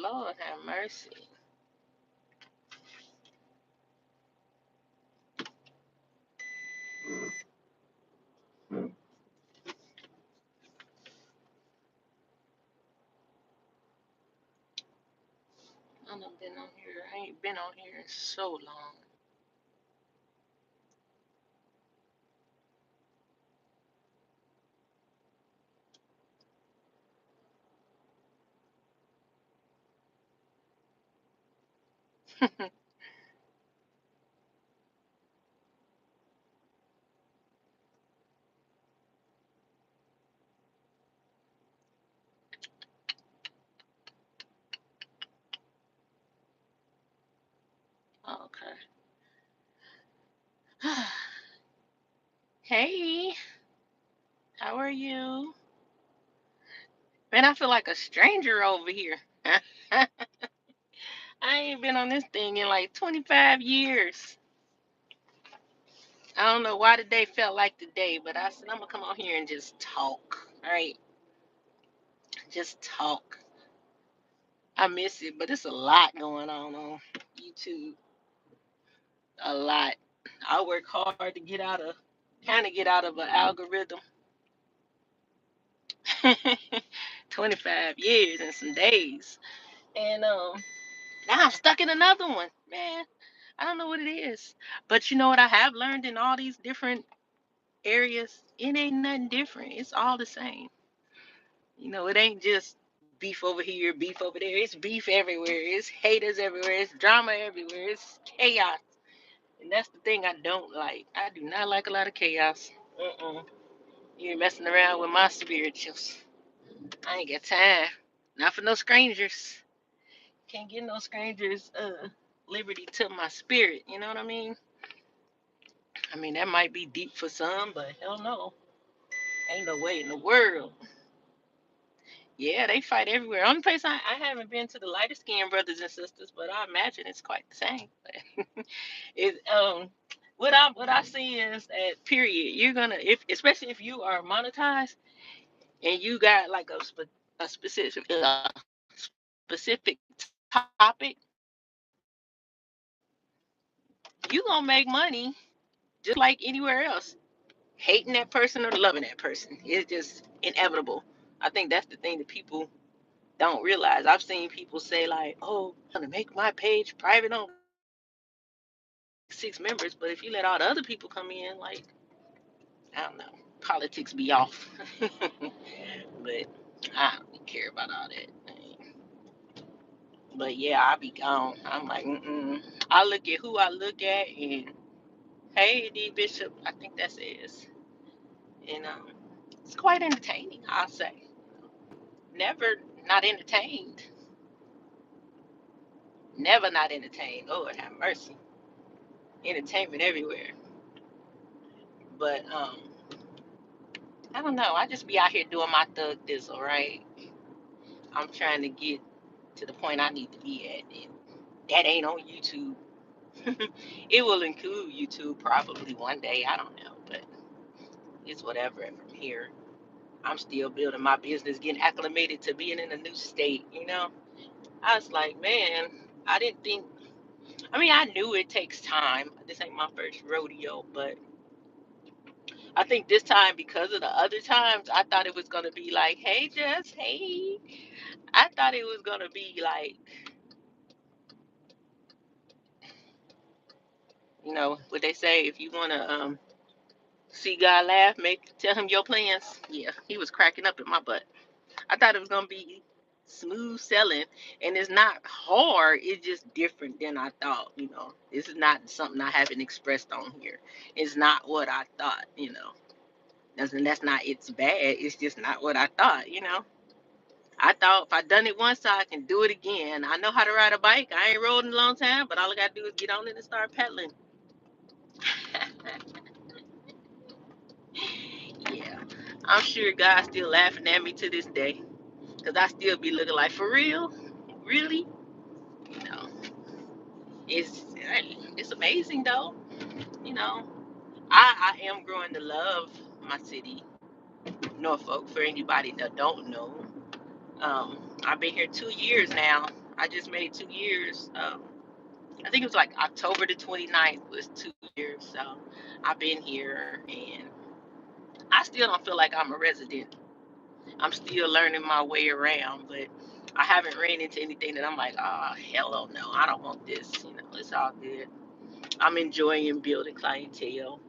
Lord have mercy. I done been on here. I ain't been on here in so long. Okay. Hey, how are you? Man, I feel like a stranger over here. I ain't been on this thing in like 25 years. I don't know why today felt like today, but I said I'm gonna come on here and just talk. All right, just talk. I miss it, but it's a lot going on YouTube. A lot. I work hard to get out of an algorithm. 25 years and some days, and now I'm stuck in another one, man. I don't know what it is, but you know what I have learned in all these different areas? It ain't nothing different. It's all the same. It ain't just beef over here, beef over there. It's beef everywhere. It's haters everywhere. It's drama everywhere. It's chaos. And that's the thing I don't like. I do not like a lot of chaos. Mm-mm. You're messing around with my spirituals. I ain't got time. Not for no strangers. Can't get no strangers liberty to my spirit. You know what I mean? I mean, that might be deep for some, but hell no. Ain't no way in the world. Yeah, they fight everywhere. Only place I haven't been to the lighter skinned brothers and sisters, but I imagine it's quite the same. it what I see is that period. You're gonna, if especially if you are monetized and you got like a specific topic, you gonna make money just like anywhere else. Hating that person or loving that person, it's just inevitable. I think that's the thing that people don't realize. I've seen people say like, "Oh, I'm gonna make my page private on 6 members," but if you let all the other people come in, like, I don't know, politics be off. But I don't care about all that. But yeah, I be gone. I'm like, mm-mm. I look at who I look at, and hey, D Bishop, I think that says, and it's quite entertaining. I'll say, never not entertained, never not entertained. Lord have mercy, entertainment everywhere. But I don't know. I just be out here doing my thug dizzle, right? I'm trying to get to the point I need to be at, and that ain't on YouTube. It will include YouTube probably one day. I don't know, but it's whatever from here. I'm still building my business, getting acclimated to being in a new state. I was like, man, I didn't think, I mean, I knew it takes time. This ain't my first rodeo, but I think this time, because of the other times, I thought it was going to be like, hey, Jess, hey. I thought it was going to be like, what they say, if you want to see God laugh, tell him your plans. Yeah, he was cracking up in my butt. I thought it was gonna be smooth selling, and it's not hard. It's just different than I thought. This is not something I haven't expressed on here. It's not what I thought. That's not. It's bad. It's just not what I thought. I thought if I done it once, I can do it again. I know how to ride a bike. I ain't rode in a long time, but all I gotta do is get on it and start pedaling. Yeah, I'm sure God's still laughing at me to this day, cause I still be looking like, for real, really. You know, it's amazing though. You know, I am growing to love my city, Norfolk. For anybody that don't know, I've been here 2 years now. I just made 2 years. I think it was like October the 29th was 2 years. So I've been here, and I still don't feel like I'm a resident. I'm still learning my way around, but I haven't ran into anything that I'm like, oh, hell no, I don't want this. It's all good. I'm enjoying building clientele.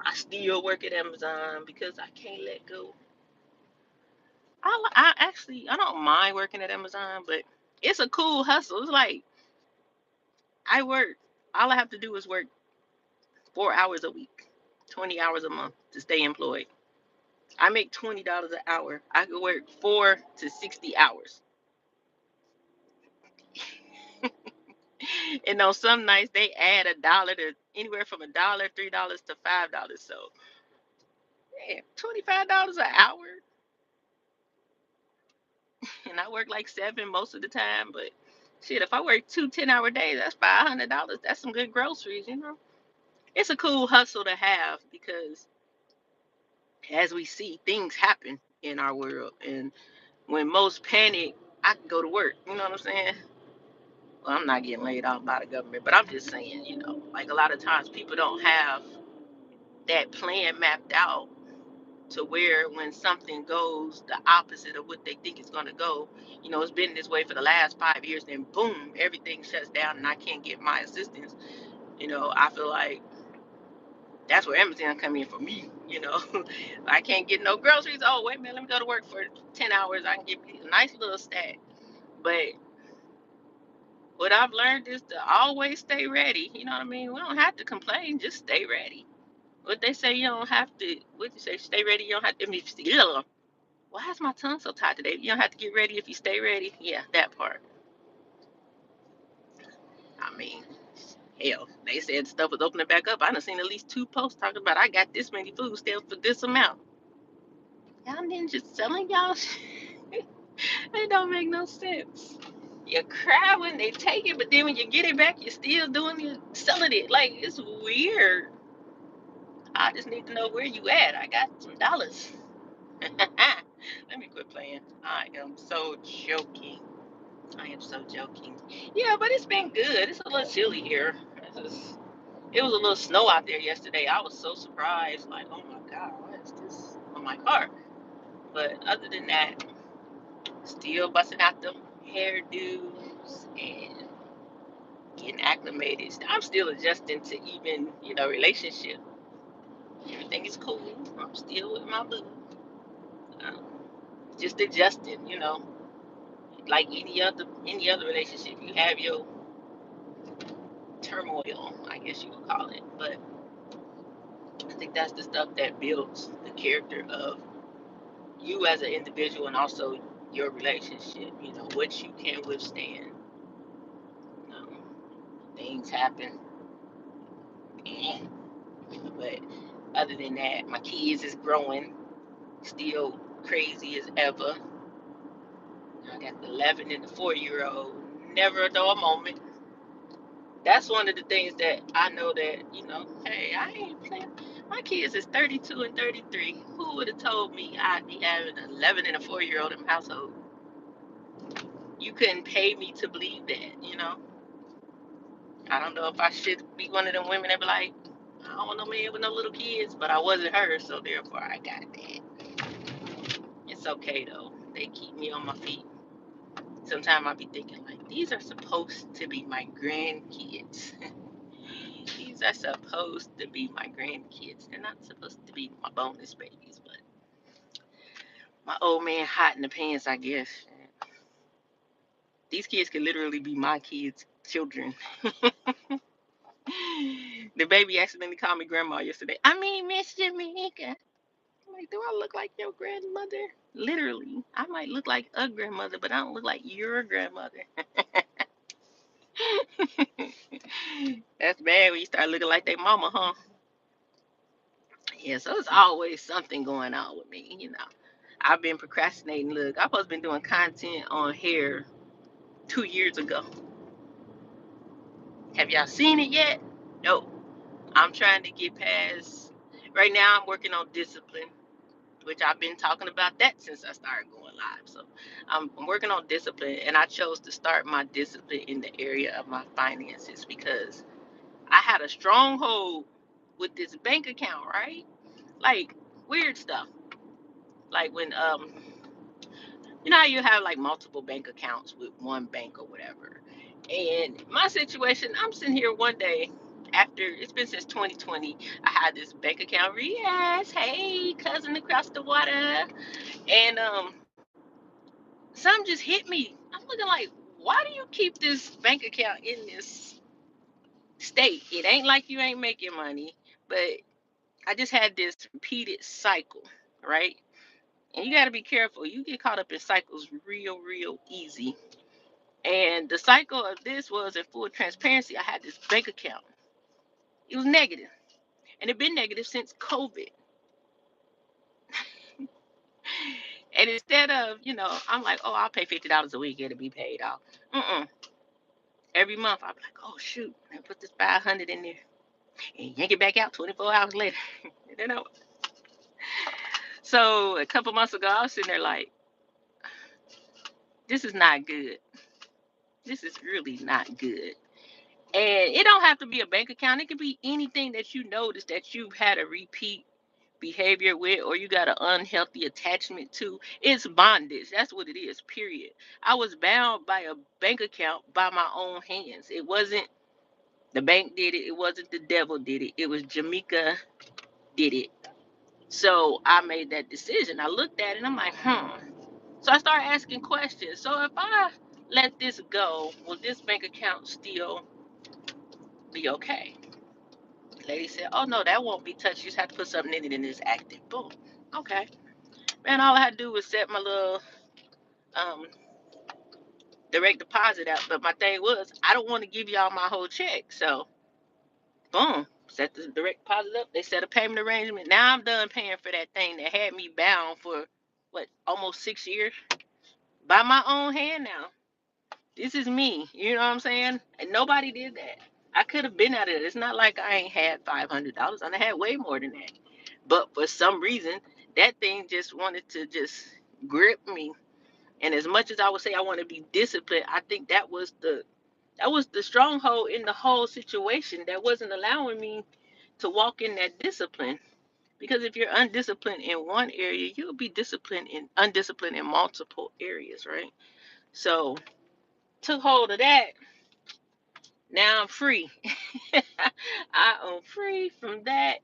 I still work at Amazon because I can't let go. I actually, I don't mind working at Amazon, but it's a cool hustle. It's like I work, all I have to do is work 4 hours a week, 20 hours a month to stay employed. I make $20 an hour. I could work 4 to 60 hours. And on some nights they add $1 to anywhere from $1, $3 to $5. So man, $25 an hour, and I work like 7 most of the time. But shit, if I work 2 10-hour days, that's $500. That's some good groceries. It's a cool hustle to have because as we see, things happen in our world, and when most panic, I can go to work. You know what I'm saying? Well, I'm not getting laid off by the government, but I'm just saying, like a lot of times people don't have that plan mapped out to where when something goes the opposite of what they think it's going to go, it's been this way for the last 5 years, then boom, everything shuts down and I can't get my assistance. I feel like that's where Amazon come in for me. I can't get no groceries. Oh, wait a minute, let me go to work for 10 hours. I can get a nice little stack. But what I've learned is to always stay ready. You know what I mean? We don't have to complain, just stay ready. What they say, you don't have to, what you say, stay ready, you don't have to, why is my tongue so tight today? You don't have to get ready if you stay ready. Yeah, that part. I mean, hell, they said stuff was opening back up. I done seen at least 2 posts talking about I got this many food stamps for this amount. Y'all ninjas selling y'all shit. It don't make no sense. You cry when they take it, but then when you get it back, you're still doing it, selling it. Like, it's weird. I just need to know where you at. I got some dollars. Let me quit playing. I am so joking. I am so joking. Yeah, but it's been good. It's a little chilly here. It was a little snow out there yesterday. I was so surprised. Like, oh my God, what is this on my car? But other than that, still busting out them hairdos and getting acclimated. I'm still adjusting to even, relationship. Everything is cool. I'm still with my boo. Um, just adjusting. Like any other relationship, you have your turmoil, I guess you would call it. But I think that's the stuff that builds the character of you as an individual and also your relationship. What you can withstand. Um, Things happen, but other than that, my kids is growing, still crazy as ever. I got the 11 and the 4-year old. Never a dull moment. That's one of the things that I know that, hey, I ain't playing. My kids is 32 and 33. Who would have told me I'd be having an 11 and a 4-year old in my household? You couldn't pay me to believe that. I don't know if I should be one of them women that be like, I don't want no man with no little kids, but I wasn't her, so therefore I got that. It's okay though. They keep me on my feet. Sometimes I be thinking like, these are supposed to be my grandkids. These are supposed to be my grandkids. They're not supposed to be my bonus babies, but my old man hot in the pants, I guess. These kids could literally be my kids' children. The baby accidentally called me grandma yesterday. I mean, Miss Jamaica. I'm like, do I look like your grandmother? Literally. I might look like a grandmother, but I don't look like your grandmother. That's bad when you start looking like their mama, huh? Yeah, so it's always something going on with me. I've been procrastinating. Look, I've supposed been doing content on hair 2 years ago. Have y'all seen it yet? No. I'm trying to get past. Right now, I'm working on discipline. which I've been talking about that since I started going live. So I'm working on discipline, and I chose to start my discipline in the area of my finances because I had a stronghold with this bank account, right? Like weird stuff. Like when you know how you have like multiple bank accounts with one bank or whatever. And my situation, I'm sitting here one day after it's been since 2020. I had this bank account. Yes, hey, cousin across the water. And something just hit me. I'm looking like, why do you keep this bank account in this state? It ain't like you ain't making money, but I just had this repeated cycle, right? And you got to be careful. You get caught up in cycles real easy. And the cycle of this was, in full transparency, I had this bank account. It was negative, and it been negative since COVID. And instead of, I'm like, oh, I'll pay $50 a week, it'll be paid off. Every month I'll be like, oh shoot, I put this 500 in there and yank it back out 24 hours later. you know. So a couple months ago, I was sitting there like, this is not good. This is really not good. And it don't have to be a bank account. It could be anything that you notice that you've had a repeat behavior with, or you got an unhealthy attachment to. It's bondage. That's what it is, period. I was bound by a bank account by my own hands. It wasn't the bank did it. It wasn't the devil did it. It was Jamaica did it. So I made that decision. I looked at it and I'm like, So I started asking questions. So if I let this go, will this bank account still be okay? The lady said, oh no, that won't be touched. You just have to put something in it and it's active. Boom. Okay. Man, all I had to do was set my little direct deposit out. But my thing was, I don't want to give y'all my whole check. So boom. Set the direct deposit up. They set a payment arrangement. Now I'm done paying for that thing that had me bound for almost 6 years by my own hand now. This is me. You know what I'm saying? And nobody did that. I could have been out of it. It's not like I ain't had $500. I had way more than that. But for some reason, that thing just wanted to just grip me. And as much as I would say I want to be disciplined, I think that was the stronghold in the whole situation that wasn't allowing me to walk in that discipline. Because if you're undisciplined in one area, you'll be undisciplined in multiple areas, right? So took hold of that. Now I'm free. I am free from that.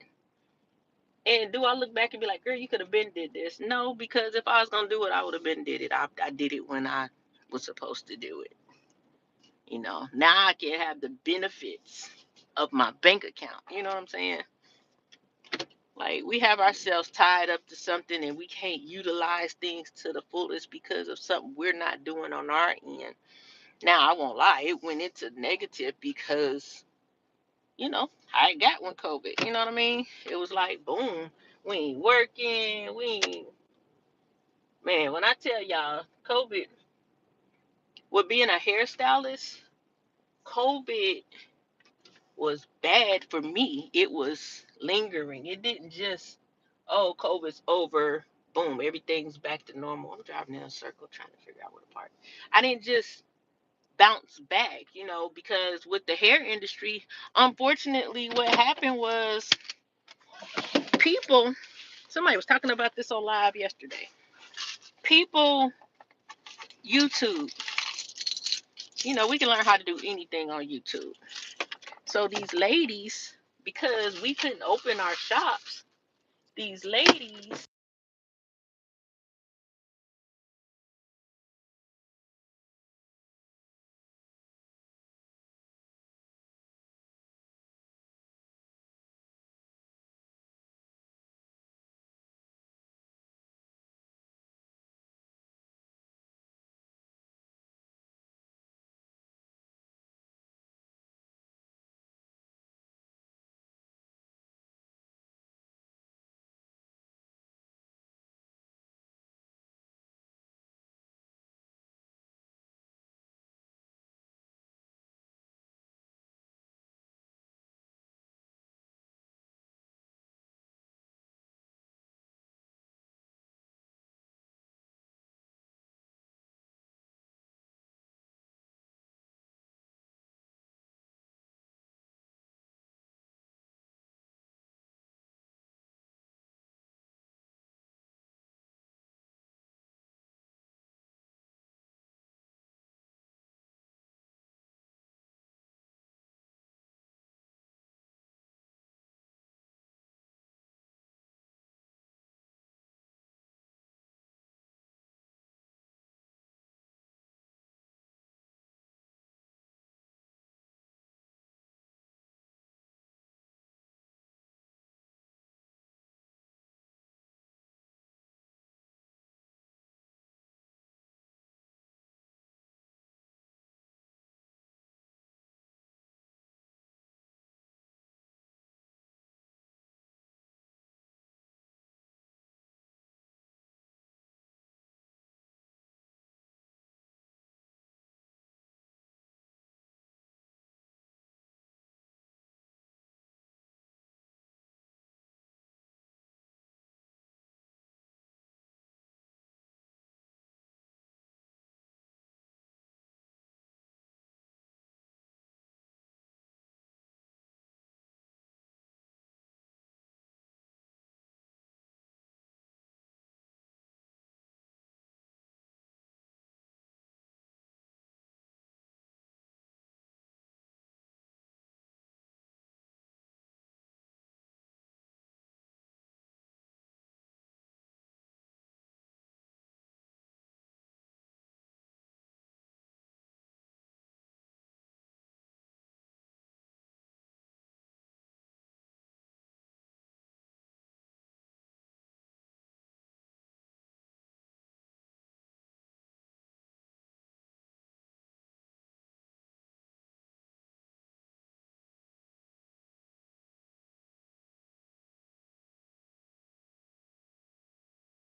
And do I look back and be like, girl, you could have been did this? No, because if I was gonna do it, I would have been did it. I did it when I was supposed to do it. Now I can have the benefits of my bank account. You know what I'm saying? Like we have ourselves tied up to something and we can't utilize things to the fullest because of something we're not doing on our end. Now I won't lie, it went into negative because I got one COVID. You know what I mean? It was like boom, we ain't working, we ain't man, when I tell y'all COVID, with being a hairstylist, COVID was bad for me. It was lingering. It didn't just, oh, COVID's over, boom, everything's back to normal. I'm driving in a circle trying to figure out where to park. I didn't just bounce back, because with the hair industry, unfortunately, what happened was people, somebody was talking about this on live yesterday. People, YouTube, we can learn how to do anything on YouTube. So these ladies, because we couldn't open our shops, these ladies